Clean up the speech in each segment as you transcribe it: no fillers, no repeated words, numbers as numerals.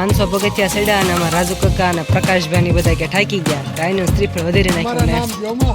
500 પગથિયા ચડ્યા અને આમાં રાજુ કાકા અને પ્રકાશભાઈ બધા કે ઠાકી ગયા ગાયનું શ્રીફળ વધારી નાખ્યું ને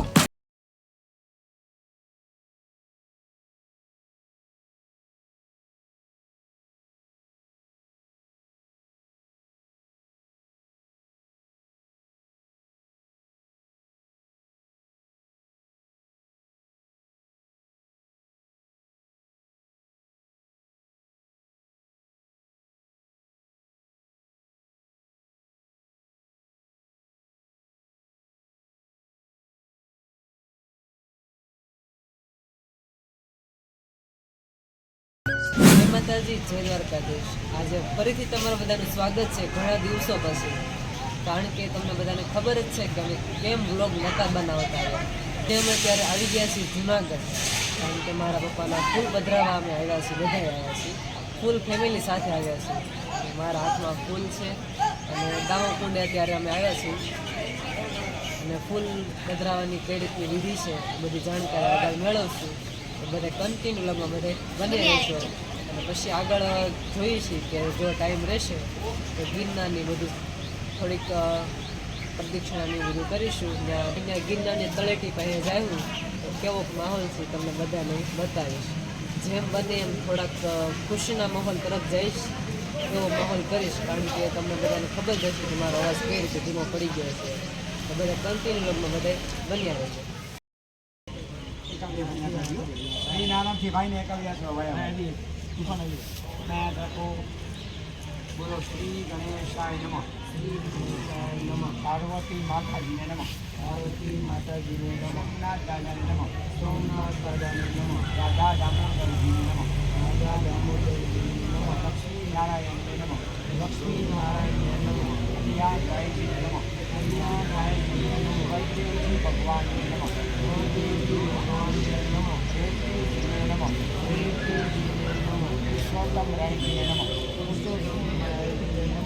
માતાજી જય દ્વારકાધીશ। આજે ફરીથી તમારા બધાનું સ્વાગત છે ઘણા દિવસો પછી, કારણ કે તમને બધાને ખબર જ છે કે અમે કેમ વ્લોગ નહોતા બનાવતા આવ્યા તે અમે ત્યારે આવી ગયા છીએ જુનાગઢ, કારણ કે મારા પપ્પાના ફૂલ પધરાવા અમે આવ્યા છીએ, બધા આવ્યા છીએ ફૂલ ફેમિલી સાથે આવ્યા છીએ। મારા હાથમાં ફૂલ છે અને દામોકુંડે અત્યારે અમે આવ્યા છીએ અને ફૂલ પધરાવાની કઈ રીતની વિધિ છે બધી જાણકારી આગળ મેળવશું, તો બધે કન્ટિન્યુ વ્લોગમાં બધે બની રહેશો અને પછી આગળ જોઈએ છીએ કે જો ટાઈમ રહેશે તો ગિરનારની બધું થોડીક પ્રદક્ષિણાની બધું કરીશું, ત્યાં ગિરનારની તળેટી પાસે જાયું તો કેવો માહોલ છે તમને બધાને બતાવીશ, જેમ બને એમ થોડાક ખુશીના માહોલ તરફ જઈશ એવો માહોલ કરીશ, કારણ કે તમને બધાને ખબર જ હશે કે મારો અવાજ કઈ રીતે ધીમો પડી ગયો છે, તો બધા કન્ટિન્યુ વ્લોગમાં બધે બન્યા રહેજો। નાનાથી ભાઈને એકાવ્યા છો બોલો શ્રી ગણેશાય નમઃ, શ્રી ગણેશાય નમઃ, પાર્વતી માતાજીને નમઃ, પાર્વતી માતાજીને નમઃ, સોમનાથ દાદાને નમઃ, સોમનાથ દાદાને નમઃ, રાધા દામોદરજીને નમઃ, રાધા દામોદરજીને નમઃ, લક્ષ્મી નારાયણને નમઃ, લક્ષ્મી નારાયણને નમઃ, કલ્યાણભાઈજીને નમઃ, કલ્યાણભાઈજીને નમઃ, વૈદ્યજી ભગવાનને નમઃ, વૈદ્યજી ભગવાનને નમઃ, વેદજીને નમઃ, વેદજીને નમઃ, પુરુષોત્તમ રાયજીને નમઃ, પુરુષોત્તમ રાયજીને નમઃ।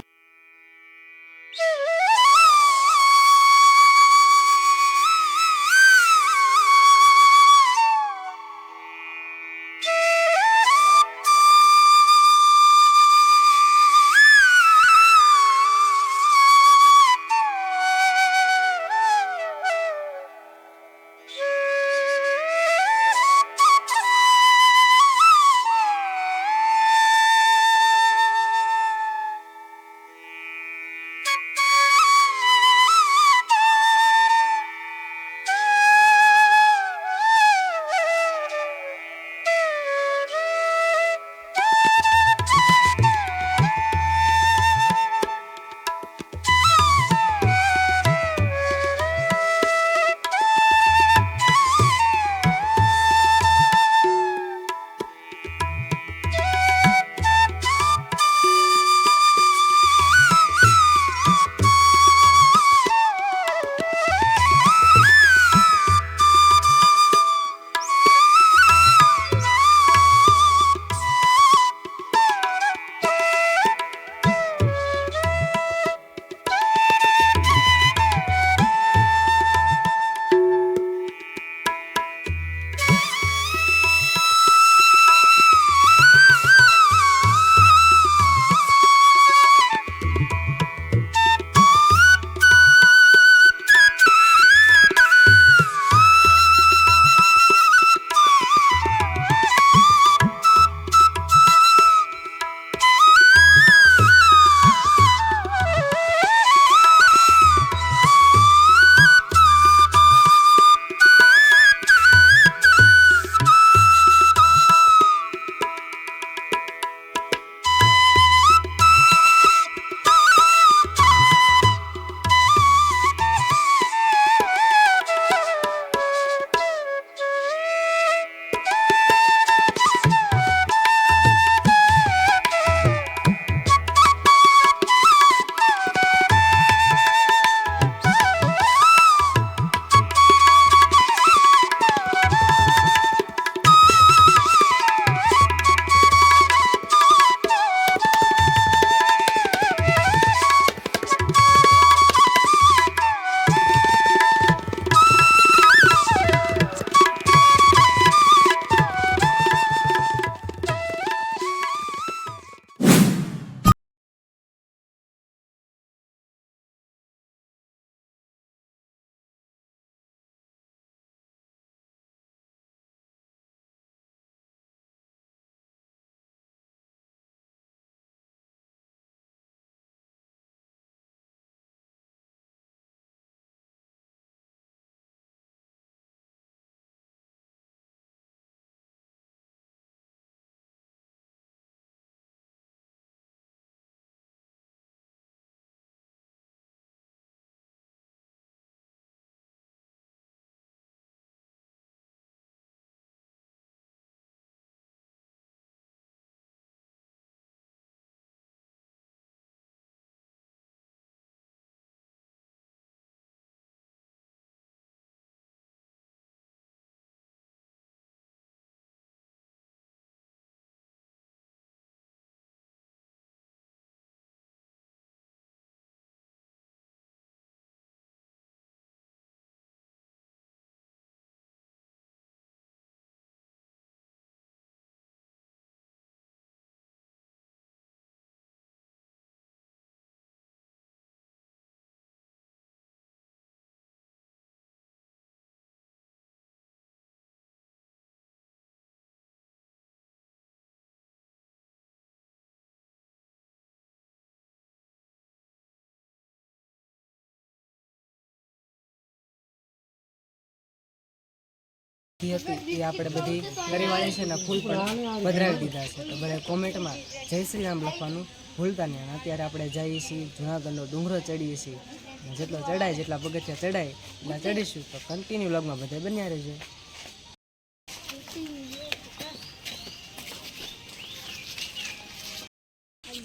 એ હતી એ આપણે બધી કરીવાળી છે ને ફૂલ પણ પધરાવી દીધા છે. તો બધા કોમેન્ટમાં જય શ્રી રામ લખવાનું ભૂલતા નહીં. અને અત્યારે આપણે જઈએ છીએ જુનાગઢનો ડુંગરો ચડીએ છીએ. અને જેટલો ચડાય જેટલા પગથિયા ચડાય એટલા ચડીશું. તો કન્ટિન્યુ વ્લોગમાં બધા બન્યા રહેજો.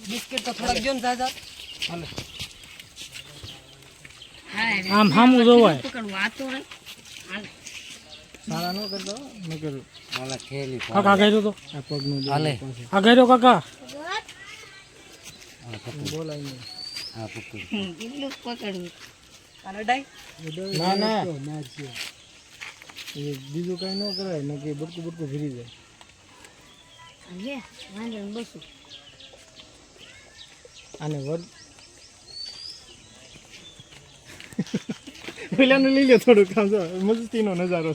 બિસ્કિટ તો થોડાક જો ને દાદા. આમ સામું જોવાય સારા ન કરતો ન કરું. કાકા કર્યો તો આ પગનું આ કર્યો કાકા બોલાય નહીં. ના ના એ બીજું કઈ ન કરાય ને કે બટકું બટકું ફરી જાય આને વર પેલાનું લઈ લે થોડુંક કામ મસ્તીનો નજારો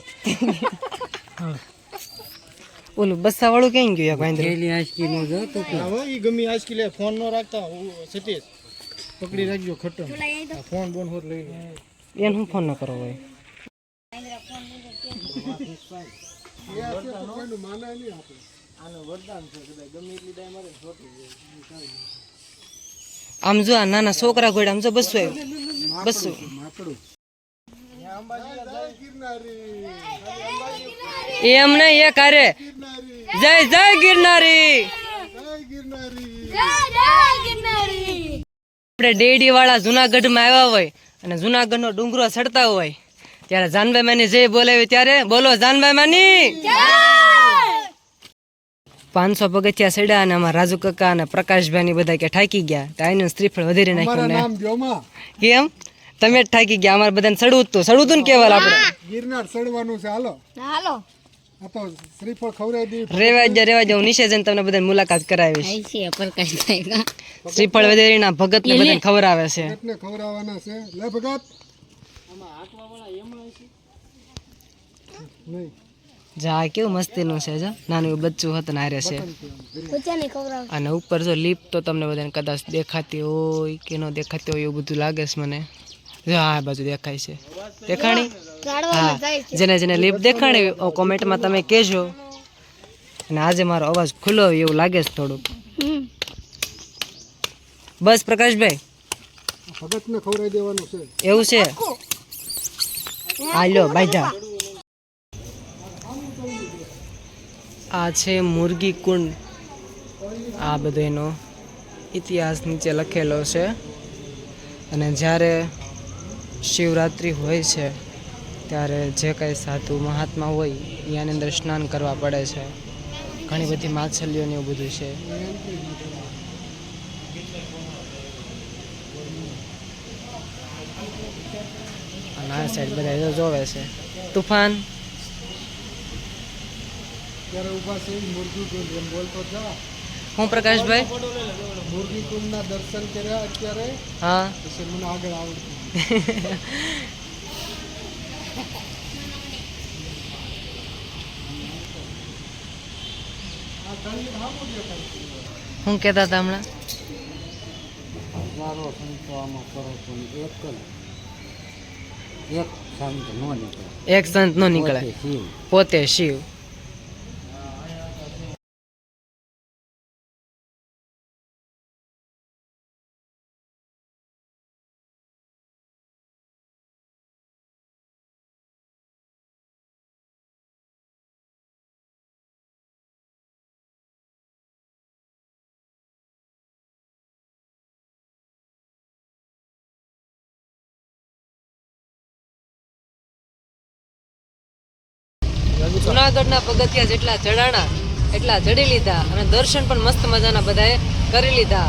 ઓલું બસ્સા વાળું ક્યાં ગયું ભાઈ? એ ગમી આજકી લે ફોન નો રાખતા સતીશ પકડી રાખજો ખટમ ફોન બોન હોત લઈ એને હું ફોન ન કરો હોય. આમ જો આ નાના છોકરા ઘોડે આમ જો બસું આવ્યું બસું. એમ નહીં એ કારે જય જય ગિરનારી. આપણે ડેડી વાળા જુનાગઢમાં આવ્યા હોય અને જુનાગઢનો ડુંગરો ચડતા હોય ત્યારે જાનભાઈ માની જય બોલાવી ત્યારે બોલો જાનભાઈ માની 500 પગથિયા ચડ્યા અને અમારા રાજુ કાકા અને પ્રકાશભાઈ ની બધા કે ઠાકી ગયા. તો આનું શ્રીફળ વધારી નાખ્યું ને કેમ તમે જ ઠાકી ગયા? અમારે બધાને ચડવું હતું ને કેવાલ આપણે ગિરનાર ચડવાનું છે હાલો હાલો આ તો શ્રીફળ ખવડાવી દી રેવા જાવ નીચે જઈને તમને બધાને મુલાકાત કરાવીશ. શ્રીફળ વધેરીના ભગત ને બધાને ખવડાવે છે. ને ખવડાવવાના છે લે ભગત નહીં જા કેવું મસ્તીનું છે. જો નાનું એવું બચ્ચું હતું હારે છે. અને ઉપર જો લીપ તો તમને બધાને કદાચ દેખાતી હોય કે ન દેખાતી હોય એવું બધું લાગે છે મને. જો આ બાજુ દેખાય છે. દેખાણી? હા, જેને જેને લીપ દેખાણી કોમેન્ટમાં તમે કહેજો. અને આજે મારો અવાજ ખુલ્લો એવું લાગે છે થોડુંક. બસ પ્રકાશભાઈ ભગત ને ખવડાવી દેવાનું છે એવું છે. હાલો બાયધા. આ છે મુરગી કુંડ. આ બધો એનો ઇતિહાસ નીચે લખેલો છે. અને જ્યારે શિવરાત્રિ હોય છે ત્યારે જે કંઈ સાધુ મહાત્મા હોય એ આની અંદર સ્નાન કરવા પડે છે. ઘણી બધી માછલીઓ ને એવું બધું છે. અને આ સાઈડ બધા જોવે છે. તુફાન ત્યારે ઊભા છે મુરગી કુંડ એમ બોલતો જા હું પ્રકાશભાઈ મુરગી કુંડના દર્શન કર્યા અત્યારે હા પછી મને આગળ આવડતું હું કહેતા હતા હમણાં હજારો સંતો આમાં કરો છો એક સંત નો નીકળે એક સંત નો નીકળે પોતે શિવ. જુનાગઢના પગથિયા જેટલા ચડાણા એટલા ચડી લીધા અને દર્શન પણ મસ્ત મજાના બધાએ કરી લીધા.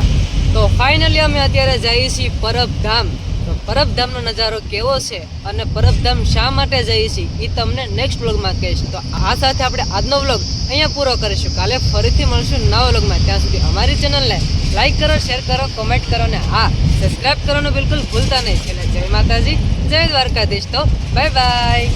તો ફાઇનલી અમે અત્યારે જઈએ છીએ પરબધામ. તો પરબધામનો નજારો કેવો છે અને પરબધામ શા માટે જઈએ છીએ એ તમને નેક્સ્ટ વ્લોગમાં કહીશ. તો આ સાથે આપણે આજનો વ્લોગ અહીંયા પૂરો કરીશું. કાલે ફરીથી મળશું નવા વ્લોગમાં. ત્યાં સુધી અમારી ચેનલને લાઈક કરો, શેર કરો, કોમેન્ટ કરો અને હા સબસ્ક્રાઈબ કરવાનું બિલકુલ ભૂલતા નહીં. એટલે જય માતાજી, જય દ્વારકાધીશ. તો બાય બાય.